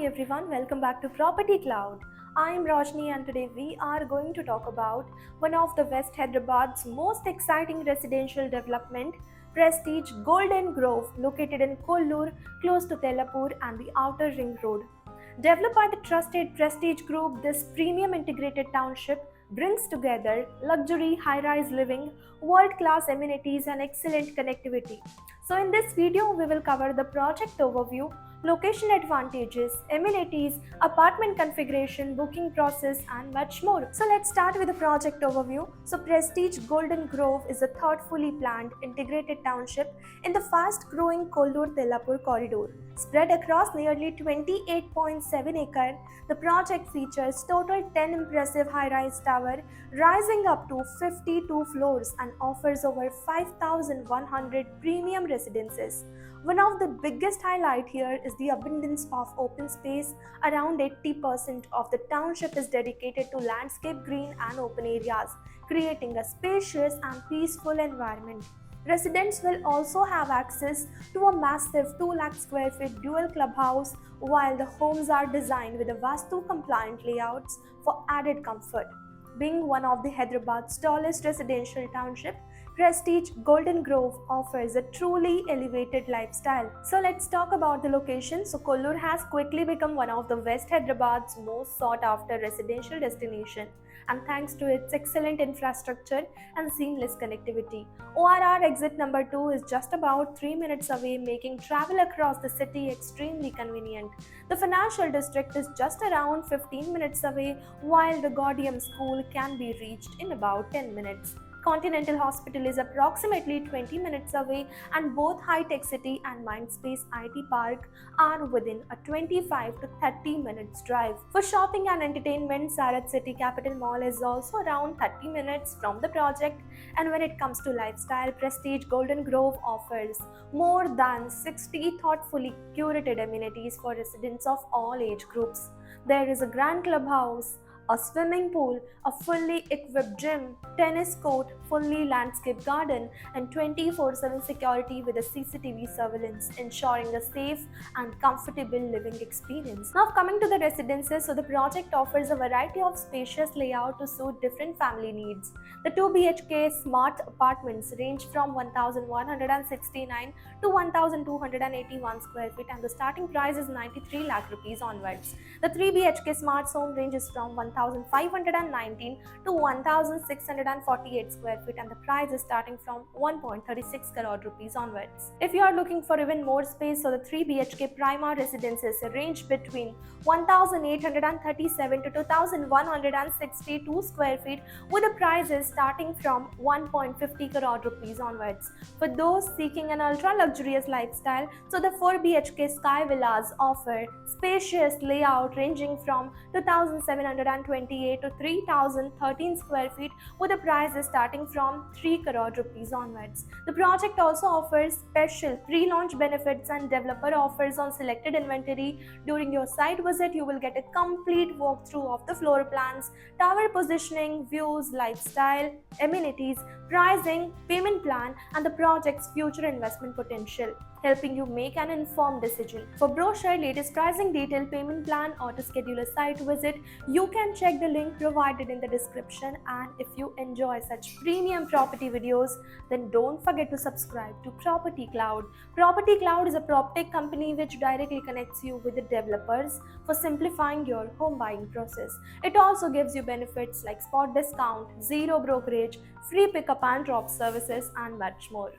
everyone, welcome back to Property Cloud. I am Roshni and today we are going to talk about one of the West Hyderabad's most exciting residential development, Prestige Golden Grove, located in Kollur, close to Tellapur and the Outer Ring Road. Developed by the trusted Prestige Group, this premium integrated township brings together luxury high-rise living, world-class amenities and excellent connectivity. So in this video, we will cover the project overview, location advantages, amenities, apartment configuration, booking process and much more. So let's start with the project overview. So Prestige Golden Grove is a thoughtfully planned integrated township in the fast-growing Kollur-Tellapur corridor. Spread across nearly 28.7 acres, the project features total 10 impressive high-rise towers rising up to 52 floors and offers over 5,100 premium residences. One of the biggest highlights here is the abundance of open space. Around 80% of the township is dedicated to landscape green and open areas, creating a spacious and peaceful environment. Residents will also have access to a massive 2 lakh square feet dual clubhouse, while the homes are designed with a Vastu compliant layouts for added comfort. Being one of the Hyderabad's tallest residential township, Prestige Golden Grove offers a truly elevated lifestyle. So let's talk about the location. So Kollur has quickly become one of the West Hyderabad's most sought after residential destination, and thanks to its excellent infrastructure and seamless connectivity. ORR exit number 2 is just about 3 minutes away, making travel across the city extremely convenient. The financial district is just around 15 minutes away, while the Gaudium School can be reached in about 10 minutes. Continental Hospital is approximately 20 minutes away, and both High Tech City and Mindspace IT Park are within a 25 to 30 minutes drive. For shopping and entertainment, Sarath City Capital Mall is also around 30 minutes from the project, and when it comes to lifestyle, Prestige Golden Grove offers more than 60 thoughtfully curated amenities for residents of all age groups. There is a grand clubhouse, a swimming pool, a fully equipped gym, tennis court, fully landscaped garden, and 24/7 security with a CCTV surveillance, ensuring a safe and comfortable living experience. Now coming to the residences, so the project offers a variety of spacious layout to suit different family needs. The 2 BHK smart apartments range from 1,169 to 1,281 square feet, and the starting price is 93 lakh rupees onwards. The 3 BHK smart home ranges from 1,519 to 1,648 square feet, and the price is starting from 1.36 crore rupees onwards. If you are looking for even more space, so the 3 BHK Prima residences range between 1,837 to 2,162 square feet, with the prices starting from 1.50 crore rupees onwards. For those seeking an ultra luxurious lifestyle, so the 4 BHK Sky Villas offer spacious layout ranging from 2,728 to 3,013 square feet, with the prices starting from 3 crore rupees onwards. The project also offers special pre-launch benefits and developer offers on selected inventory. During your site visit, you will get a complete walkthrough of the floor plans, tower positioning, views, lifestyle, amenities, pricing, payment plan, and the project's future investment potential, helping you make an informed decision. For brochure, latest pricing, detailed payment plan, or to schedule a site visit, you can check the link provided in the description. And if you enjoy such premium property videos, then don't forget to subscribe to Property Cloud. Property Cloud is a PropTech company which directly connects you with the developers for simplifying your home buying process. It also gives you benefits like spot discount, zero brokerage, free pickup and drop services, and much more.